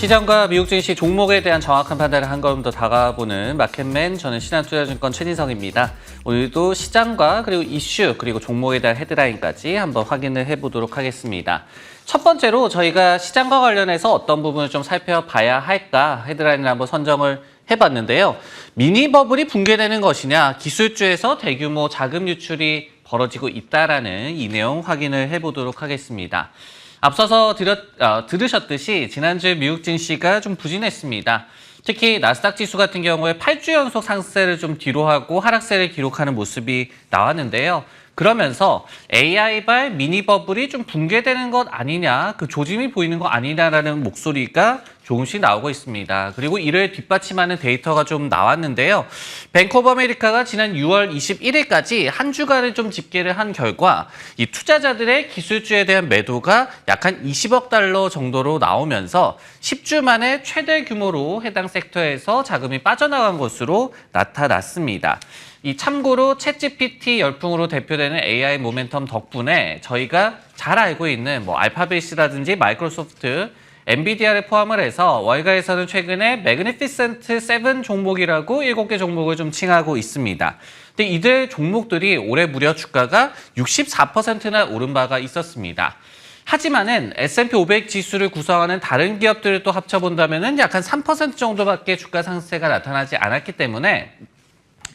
시장과 미국 증시 종목에 대한 정확한 판단을 한 걸음 더 다가보는 마켓맨, 저는 신한투자증권 최진성입니다. 오늘도 시장과 그리고 이슈 그리고 종목에 대한 헤드라인까지 한번 확인을 해보도록 하겠습니다. 첫 번째로 저희가 시장과 관련해서 어떤 부분을 좀 살펴봐야 할까 헤드라인을 한번 선정을 해봤는데요. 미니 버블이 붕괴되는 것이냐, 기술주에서 대규모 자금 유출이 벌어지고 있다라는 이 내용 확인을 해보도록 하겠습니다. 앞서서 들으셨듯이 지난주에 미국 증시가 좀 부진했습니다. 특히 나스닥 지수 같은 경우에 8주 연속 상승세를 좀 뒤로하고 하락세를 기록하는 모습이 나왔는데요. 그러면서 AI발 미니 버블이 좀 붕괴되는 것 아니냐, 그 조짐이 보이는 거 아니냐라는 목소리가 조금씩 나오고 있습니다. 그리고 이를 뒷받침하는 데이터가 좀 나왔는데요. 뱅크 오브 아메리카가 지난 6월 21일까지 한 주간을 좀 집계를 한 결과 이 투자자들의 기술주에 대한 매도가 약 한 20억 달러 정도로 나오면서 10주 만에 최대 규모로 해당 섹터에서 자금이 빠져나간 것으로 나타났습니다. 이 참고로 챗GPT 열풍으로 대표되는 AI 모멘텀 덕분에 저희가 잘 알고 있는 알파벳이라든지 마이크로소프트, 엔비디아를 포함을 해서 월가에서는 최근에 매그니피센트 7 종목이라고 7개 종목을 좀 칭하고 있습니다. 근데 이들 종목들이 올해 무려 주가가 64%나 오른 바가 있었습니다. 하지만은 S&P 500 지수를 구성하는 다른 기업들을 또 합쳐본다면은 약 한 3% 정도밖에 주가 상승세가 나타나지 않았기 때문에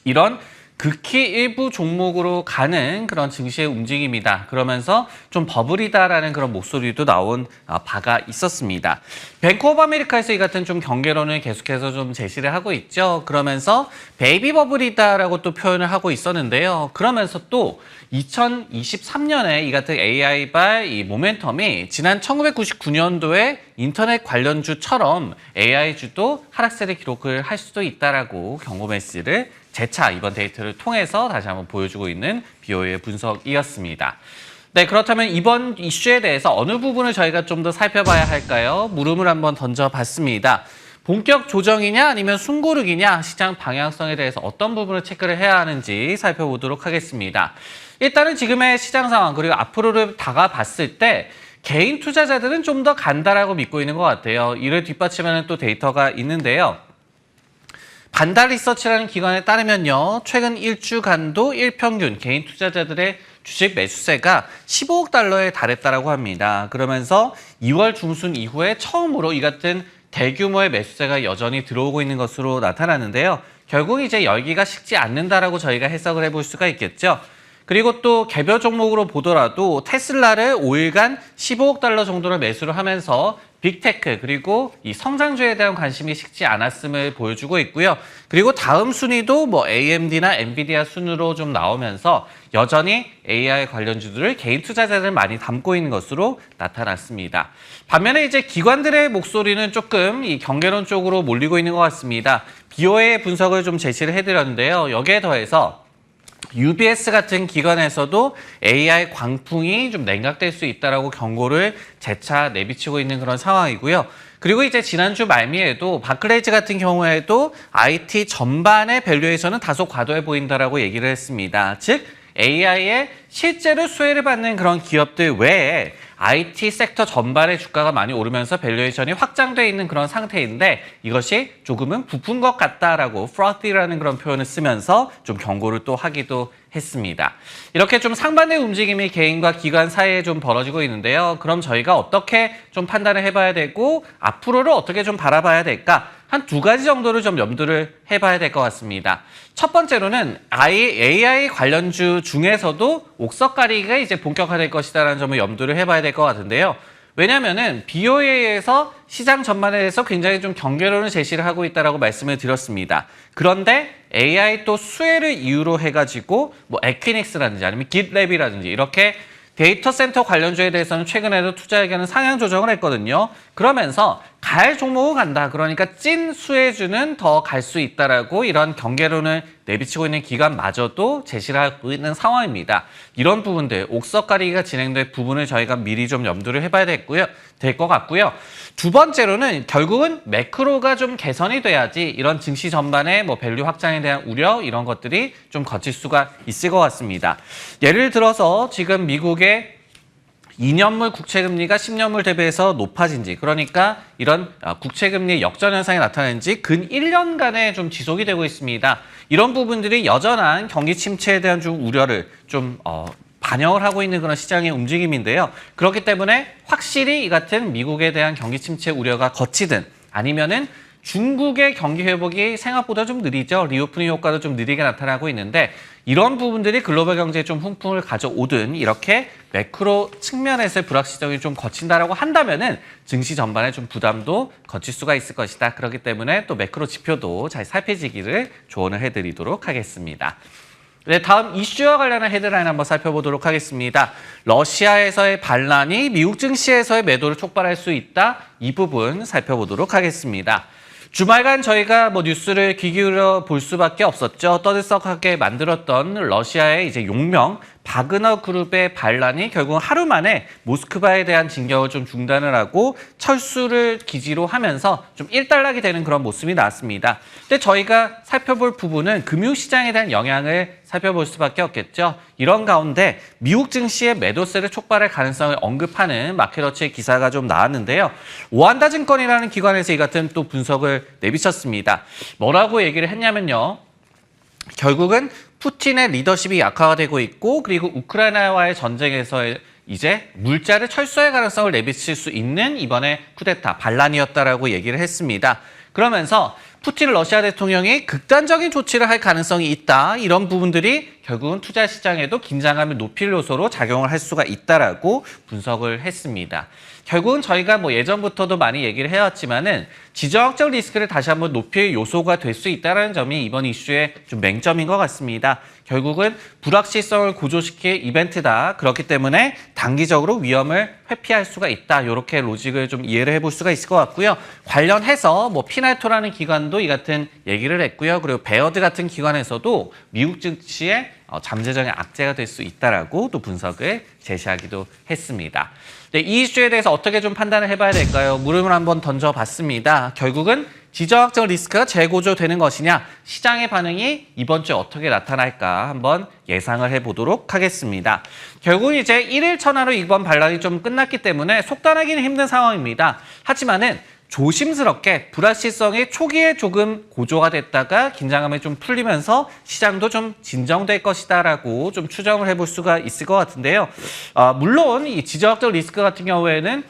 이런 극히 일부 종목으로 가는 그런 증시의 움직임이다. 그러면서 좀 버블이다라는 그런 목소리도 나온 바가 있었습니다. 뱅크 오브 아메리카에서 이 같은 좀 경계론을 계속해서 좀 제시를 하고 있죠. 그러면서 베이비 버블이다라고 또 표현을 하고 있었는데요. 그러면서 또 2023년에 이 같은 AI발 이 모멘텀이 지난 1999년도에 인터넷 관련주처럼 AI주도 하락세를 기록을 할 수도 있다라고 경고 메시를 재차 이번 데이터를 통해서 다시 한번 보여주고 있는 BOE의 분석이었습니다. 네, 그렇다면 이번 이슈에 대해서 어느 부분을 저희가 좀 더 살펴봐야 할까요? 물음을 한번 던져봤습니다. 본격 조정이냐 아니면 숨고르기냐, 시장 방향성에 대해서 어떤 부분을 체크를 해야 하는지 살펴보도록 하겠습니다. 일단은 지금의 시장 상황 그리고 앞으로를 다가봤을 때 개인 투자자들은 좀 더 간다라고 믿고 있는 것 같아요. 이를 뒷받침하는 또 데이터가 있는데요. 반달 리서치라는 기관에 따르면요. 최근 1주간도 일평균 개인 투자자들의 주식 매수세가 15억 달러에 달했다고 합니다. 그러면서 2월 중순 이후에 처음으로 이 같은 대규모의 매수세가 여전히 들어오고 있는 것으로 나타나는데요. 결국 이제 열기가 식지 않는다라고 저희가 해석을 해볼 수가 있겠죠. 그리고 또 개별 종목으로 보더라도 테슬라를 5일간 15억 달러 정도를 매수를 하면서 빅테크 그리고 이 성장주에 대한 관심이 식지 않았음을 보여주고 있고요. 그리고 다음 순위도 AMD나 엔비디아 순으로 좀 나오면서 여전히 AI 관련주들을 개인 투자자들 많이 담고 있는 것으로 나타났습니다. 반면에 이제 기관들의 목소리는 조금 이 경계론 쪽으로 몰리고 있는 것 같습니다. BOE의 분석을 좀 제시를 해드렸는데요. 여기에 더해서 UBS 같은 기관에서도 AI 광풍이 좀 냉각될 수 있다라고 경고를 재차 내비치고 있는 그런 상황이고요. 그리고 이제 지난주 말미에도 바클레이즈 같은 경우에도 IT 전반의 밸류에이션은 다소 과도해 보인다라고 얘기를 했습니다. 즉 AI에 실제로 수혜를 받는 그런 기업들 외에 IT 섹터 전반의 주가가 많이 오르면서 밸류에이션이 확장돼 있는 그런 상태인데 이것이 조금은 부푼 것 같다라고 frothy라는 그런 표현을 쓰면서 좀 경고를 또 하기도 했습니다. 이렇게 좀 상반된 움직임이 개인과 기관 사이에 좀 벌어지고 있는데요. 그럼 저희가 어떻게 좀 판단을 해봐야 되고 앞으로를 어떻게 좀 바라봐야 될까? 한 두 가지 정도를 좀 염두를 해봐야 될 것 같습니다. 첫 번째로는 AI 관련주 중에서도 옥석가리기가 이제 본격화될 것이다라는 점을 염두를 해봐야 될 것 같은데요. 왜냐면은 BOE에서 시장 전반에 대해서 굉장히 좀 경계론을 제시를 하고 있다라고 말씀을 드렸습니다. 그런데 AI 또 수혜를 이유로 해가지고 에퀴닉스라든지 아니면 깃랩이라든지 이렇게 데이터 센터 관련주에 대해서는 최근에도 투자 의견은 상향 조정을 했거든요. 그러면서 갈 종목은 간다. 그러니까 찐 수혜주는 더 갈 수 있다라고 이런 경계론을 내비치고 있는 기관마저도 제시를 하고 있는 상황입니다. 이런 부분들, 옥석가리기가 진행될 부분을 저희가 미리 좀 염두를 해봐야 될 것 같고요. 두 번째로는 결국은 매크로가 좀 개선이 돼야지 이런 증시 전반의 밸류 확장에 대한 우려 이런 것들이 좀 거칠 수가 있을 것 같습니다. 예를 들어서 지금 미국의 2년물 국채금리가 10년물 대비해서 높아진지, 그러니까 이런 국채금리 역전 현상이 나타나는지 근 1년간에 좀 지속이 되고 있습니다. 이런 부분들이 여전한 경기 침체에 대한 좀 우려를 좀 반영을 하고 있는 그런 시장의 움직임인데요. 그렇기 때문에 확실히 이 같은 미국에 대한 경기 침체 우려가 거치든 아니면은 중국의 경기 회복이 생각보다 좀 느리죠. 리오프닝 효과도 좀 느리게 나타나고 있는데 이런 부분들이 글로벌 경제에 좀 훈풍을 가져오든 이렇게 매크로 측면에서의 불확실성이 좀 거친다라고 한다면은 증시 전반에 좀 부담도 거칠 수가 있을 것이다. 그렇기 때문에 또 매크로 지표도 잘 살펴지기를 조언을 해드리도록 하겠습니다. 네, 다음 이슈와 관련한 헤드라인 한번 살펴보도록 하겠습니다. 러시아에서의 반란이 미국 증시에서의 매도를 촉발할 수 있다. 이 부분 살펴보도록 하겠습니다. 주말간 저희가 뉴스를 귀 기울여 볼 수밖에 없었죠. 떠들썩하게 만들었던 러시아의 이제 용명 바그너 그룹의 반란이 결국 하루 만에 모스크바에 대한 진격을 좀 중단을 하고 철수를 기지로 하면서 좀 일단락이 되는 그런 모습이 나왔습니다. 근데 저희가 살펴볼 부분은 금융시장에 대한 영향을 살펴볼 수밖에 없겠죠. 이런 가운데 미국 증시의 매도세를 촉발할 가능성을 언급하는 마켓워치의 기사가 좀 나왔는데요. 오한다 증권이라는 기관에서 이 같은 또 분석을 내비쳤습니다. 뭐라고 얘기를 했냐면요. 결국은 푸틴의 리더십이 약화가 되고 있고 그리고 우크라이나와의 전쟁에서 이제 물자를 철수할 가능성을 내비칠 수 있는 이번에 쿠데타 반란이었다라고 얘기를 했습니다. 그러면서 푸틴 러시아 대통령이 극단적인 조치를 할 가능성이 있다. 이런 부분들이 결국은 투자 시장에도 긴장감을 높일 요소로 작용을 할 수가 있다라고 분석을 했습니다. 결국은 저희가 예전부터도 많이 얘기를 해왔지만은 지정학적 리스크를 다시 한번 높일 요소가 될 수 있다는 점이 이번 이슈의 좀 맹점인 것 같습니다. 결국은 불확실성을 고조시킬 이벤트다. 그렇기 때문에 단기적으로 위험을 회피할 수가 있다. 이렇게 로직을 좀 이해를 해볼 수가 있을 것 같고요. 관련해서 피날토라는 기관도 이 같은 얘기를 했고요. 그리고 베어드 같은 기관에서도 미국 증시의 잠재적인 악재가 될 수 있다라고 또 분석을 제시하기도 했습니다. 네, 이 이슈에 대해서 어떻게 좀 판단을 해봐야 될까요? 물음을 한번 던져봤습니다. 결국은 지정학적 리스크가 재고조되는 것이냐, 시장의 반응이 이번 주에 어떻게 나타날까 한번 예상을 해보도록 하겠습니다. 결국 이제 1일 천하로 이번 반란이 좀 끝났기 때문에 속단하기는 힘든 상황입니다. 하지만은 조심스럽게 불확실성이 초기에 조금 고조가 됐다가 긴장감이 좀 풀리면서 시장도 좀 진정될 것이다라고 좀 추정을 해볼 수가 있을 것 같은데요. 물론 이 지정학적 리스크 같은 경우에는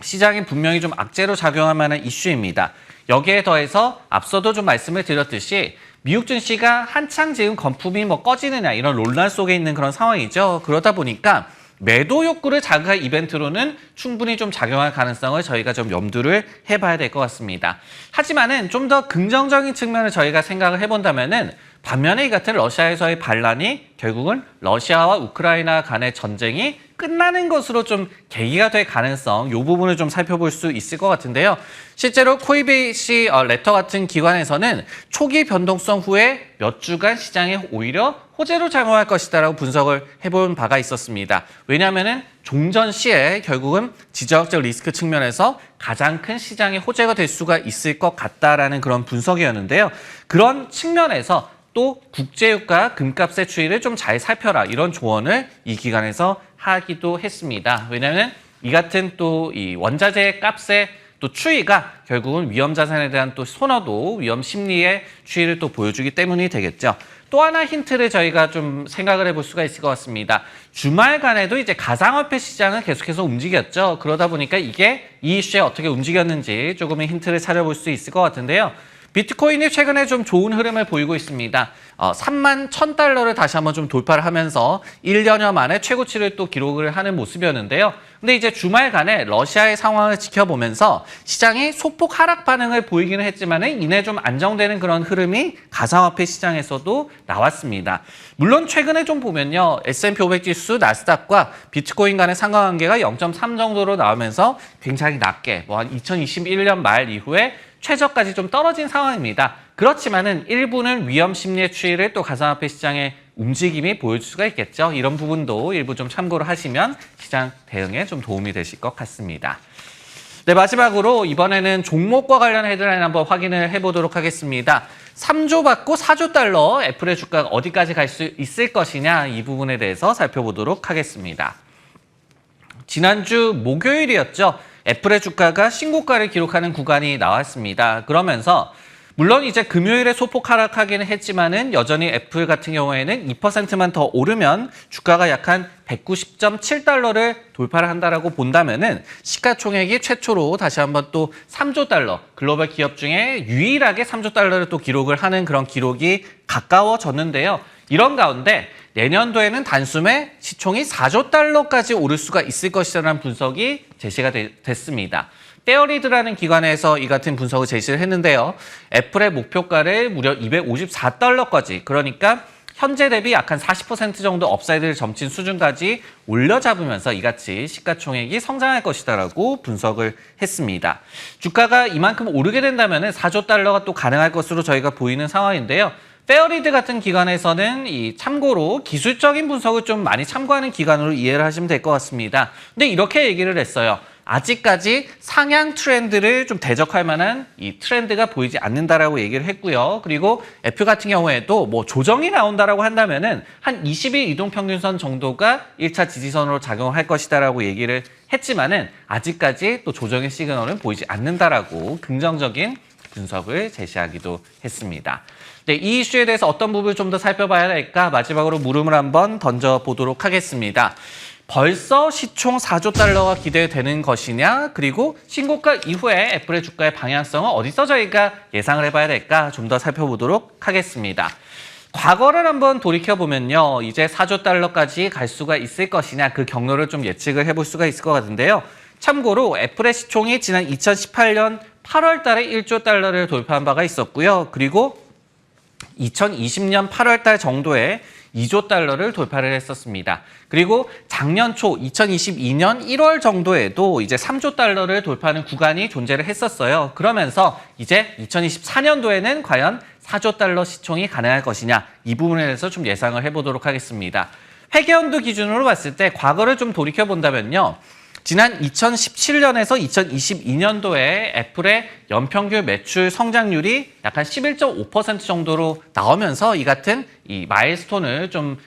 시장이 분명히 좀 악재로 작용할 만한 이슈입니다. 여기에 더해서 앞서도 좀 말씀을 드렸듯이 미국 증시가 한창 지금 거품이 꺼지느냐 이런 논란 속에 있는 그런 상황이죠. 그러다 보니까 매도 욕구를 자극할 이벤트로는 충분히 좀 작용할 가능성을 저희가 좀 염두를 해봐야 될 것 같습니다. 하지만은 좀 더 긍정적인 측면을 저희가 생각을 해본다면은 반면에 이 같은 러시아에서의 반란이 결국은 러시아와 우크라이나 간의 전쟁이 끝나는 것으로 좀 계기가 될 가능성, 이 부분을 좀 살펴볼 수 있을 것 같은데요. 실제로 코이베이시 레터 같은 기관에서는 초기 변동성 후에 몇 주간 시장에 오히려 호재로 작용할 것이다라고 분석을 해본 바가 있었습니다. 왜냐하면은 종전 시에 결국은 지정학적 리스크 측면에서 가장 큰 시장의 호재가 될 수가 있을 것 같다라는 그런 분석이었는데요. 그런 측면에서 또 국제유가 금값의 추이를 좀 잘 살펴라 이런 조언을 이 기관에서 하기도 했습니다. 왜냐하면 이 같은 또 이 원자재 값의 또 추이가 결국은 위험 자산에 대한 또 선호도, 위험 심리의 추이를 또 보여주기 때문이 되겠죠. 또 하나 힌트를 저희가 좀 생각을 해볼 수가 있을 것 같습니다. 주말간에도 이제 가상화폐 시장은 계속해서 움직였죠. 그러다 보니까 이게 이 이슈에 어떻게 움직였는지 조금의 힌트를 찾아볼 수 있을 것 같은데요. 비트코인이 최근에 좀 좋은 흐름을 보이고 있습니다. 3만 1,000달러를 다시 한번 좀 돌파를 하면서 1년여 만에 최고치를 또 기록을 하는 모습이었는데요. 근데 이제 주말간에 러시아의 상황을 지켜보면서 시장이 소폭 하락 반응을 보이기는 했지만은 이내 좀 안정되는 그런 흐름이 가상화폐 시장에서도 나왔습니다. 물론 최근에 좀 보면요. S&P 500 지수, 나스닥과 비트코인 간의 상관관계가 0.3 정도로 나오면서 굉장히 낮게 한 2021년 말 이후에 최저까지 좀 떨어진 상황입니다. 그렇지만은 일부는 위험 심리의 추이를 또 가상화폐 시장의 움직임이 보여줄 수가 있겠죠. 이런 부분도 일부 좀 참고를 하시면 시장 대응에 좀 도움이 되실 것 같습니다. 네, 마지막으로 이번에는 종목과 관련 헤드라인 한번 확인을 해보도록 하겠습니다. 3조 받고 4조 달러 애플의 주가가 어디까지 갈 수 있을 것이냐 이 부분에 대해서 살펴보도록 하겠습니다. 지난주 목요일이었죠. 애플의 주가가 신고가를 기록하는 구간이 나왔습니다. 그러면서 물론 이제 금요일에 소폭 하락하기는 했지만은 여전히 애플 같은 경우에는 2%만 더 오르면 주가가 약 한 190.7달러를 돌파를 한다라고 본다면은 시가총액이 최초로 다시 한번 또 3조 달러, 글로벌 기업 중에 유일하게 3조 달러를 또 기록을 하는 그런 기록이 가까워졌는데요. 이런 가운데 내년도에는 단숨에 시총이 4조 달러까지 오를 수가 있을 것이라는 분석이 제시가 됐습니다. 페어리드라는 기관에서 이 같은 분석을 제시를 했는데요. 애플의 목표가를 무려 254달러까지, 그러니까 현재 대비 약 한 40% 정도 업사이드를 점친 수준까지 올려잡으면서 이같이 시가총액이 성장할 것이다라고 분석을 했습니다. 주가가 이만큼 오르게 된다면 4조 달러가 또 가능할 것으로 저희가 보이는 상황인데요. 페어리드 같은 기관에서는 참고로 기술적인 분석을 좀 많이 참고하는 기관으로 이해를 하시면 될 것 같습니다. 근데 이렇게 얘기를 했어요. 아직까지 상향 트렌드를 좀 대적할 만한 이 트렌드가 보이지 않는다라고 얘기를 했고요. 그리고 애플 같은 경우에도 뭐 조정이 나온다라고 한다면은 한 20일 이동평균선 정도가 1차 지지선으로 작용을 할 것이다라고 얘기를 했지만은 아직까지 또 조정의 시그널은 보이지 않는다라고 긍정적인 분석을 제시하기도 했습니다. 네, 이 이슈에 대해서 어떤 부분을 좀 더 살펴봐야 할까? 마지막으로 물음을 한번 던져보도록 하겠습니다. 벌써 시총 4조 달러가 기대되는 것이냐? 그리고 신고가 이후에 애플의 주가의 방향성은 어디서 저희가 예상을 해봐야 될까? 좀 더 살펴보도록 하겠습니다. 과거를 한번 돌이켜보면요. 이제 4조 달러까지 갈 수가 있을 것이냐? 그 경로를 좀 예측을 해볼 수가 있을 것 같은데요. 참고로 애플의 시총이 지난 2018년 8월 달에 1조 달러를 돌파한 바가 있었고요. 그리고 2020년 8월 달 정도에 2조 달러를 돌파를 했었습니다. 그리고 작년 초 2022년 1월 정도에도 이제 3조 달러를 돌파하는 구간이 존재를 했었어요. 그러면서 이제 2024년도에는 과연 4조 달러 시총이 가능할 것이냐, 이 부분에 대해서 좀 예상을 해보도록 하겠습니다. 회계연도 기준으로 봤을 때 과거를 좀 돌이켜본다면요. 지난 2017년에서 2022년도에 애플의 연평균 매출 성장률이 약간 11.5% 정도로 나오면서 이 같은 이 마일스톤을 좀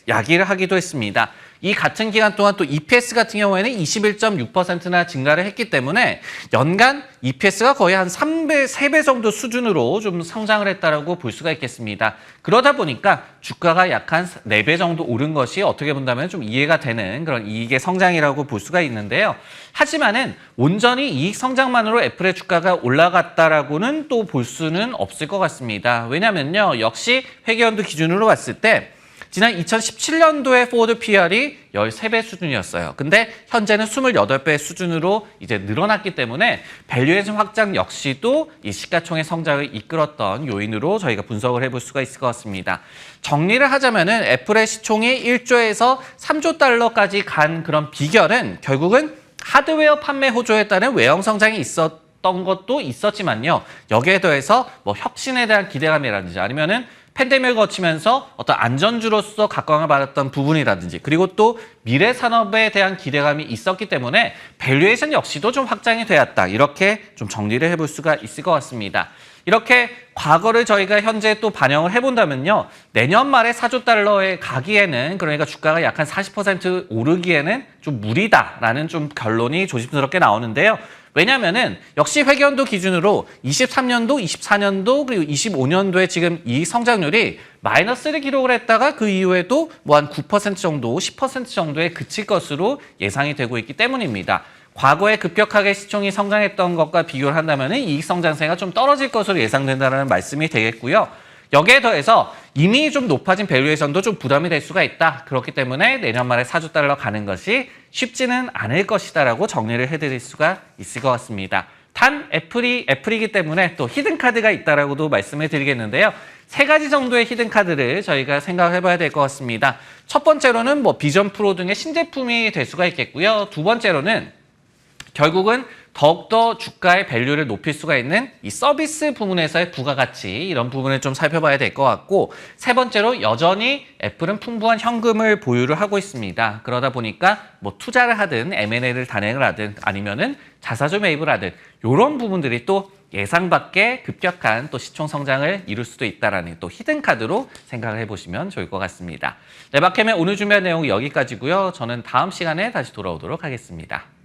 야기를 하기도 했습니다. 이 같은 기간 동안 또 EPS 같은 경우에는 21.6%나 증가를 했기 때문에 연간 EPS가 거의 한 3배 정도 수준으로 좀 성장을 했다라고 볼 수가 있겠습니다. 그러다 보니까 주가가 약 한 4배 정도 오른 것이 어떻게 본다면 좀 이해가 되는 그런 이익의 성장이라고 볼 수가 있는데요. 하지만은 온전히 이익 성장만으로 애플의 주가가 올라갔다라고는 또 볼 수는 없을 것 같습니다. 왜냐면요, 역시 회계연도 기준으로 봤을 때 지난 2017년도에 포워드 PR이 13배 수준이었어요. 근데 현재는 28배 수준으로 이제 늘어났기 때문에 밸류에이션 확장 역시도 이 시가총액 성장을 이끌었던 요인으로 저희가 분석을 해볼 수가 있을 것 같습니다. 정리를 하자면은 애플의 시총이 1조에서 3조 달러까지 간 그런 비결은 결국은 하드웨어 판매 호조에 따른 외형 성장이 있었던 것도 있었지만요. 여기에 더해서 뭐 혁신에 대한 기대감이라든지 아니면은 팬데믹을 거치면서 어떤 안전주로서 각광을 받았던 부분이라든지 그리고 또 미래 산업에 대한 기대감이 있었기 때문에 밸류에이션 역시도 좀 확장이 되었다. 이렇게 좀 정리를 해볼 수가 있을 것 같습니다. 이렇게 과거를 저희가 현재 또 반영을 해본다면요. 내년 말에 4조 달러에 가기에는 그러니까 주가가 약 한 40% 오르기에는 좀 무리다라는 좀 결론이 조심스럽게 나오는데요. 왜냐면은 역시 회계연도 기준으로 23년도, 24년도 그리고 25년도에 지금 이익 성장률이 마이너스를 기록을 했다가 그 이후에도 뭐 한 9% 정도, 10% 정도에 그칠 것으로 예상이 되고 있기 때문입니다. 과거에 급격하게 시총이 성장했던 것과 비교를 한다면 이익 성장세가 좀 떨어질 것으로 예상된다는 말씀이 되겠고요. 여기에 더해서 이미 좀 높아진 밸류에이션도 좀 부담이 될 수가 있다. 그렇기 때문에 내년 말에 4조 달러 가는 것이 쉽지는 않을 것이다라고 정리를 해드릴 수가 있을 것 같습니다. 단 애플이기 때문에 또 히든카드가 있다라고도 말씀을 드리겠는데요. 3가지 정도의 히든카드를 저희가 생각해봐야 될 것 같습니다. 첫 번째로는 뭐 비전 프로 등의 신제품이 될 수가 있겠고요. 두 번째로는 결국은 더욱더 주가의 밸류를 높일 수가 있는 이 서비스 부분에서의 부가가치 이런 부분을 좀 살펴봐야 될 것 같고 세 번째로 여전히 애플은 풍부한 현금을 보유를 하고 있습니다. 그러다 보니까 뭐 투자를 하든 M&A를 단행을 하든 아니면은 자사주 매입을 하든 이런 부분들이 또 예상 밖의 급격한 또 시총 성장을 이룰 수도 있다라는 또 히든 카드로 생각을 해보시면 좋을 것 같습니다. 네, 마켓맨 오늘 준비한 내용은 여기까지고요. 저는 다음 시간에 다시 돌아오도록 하겠습니다.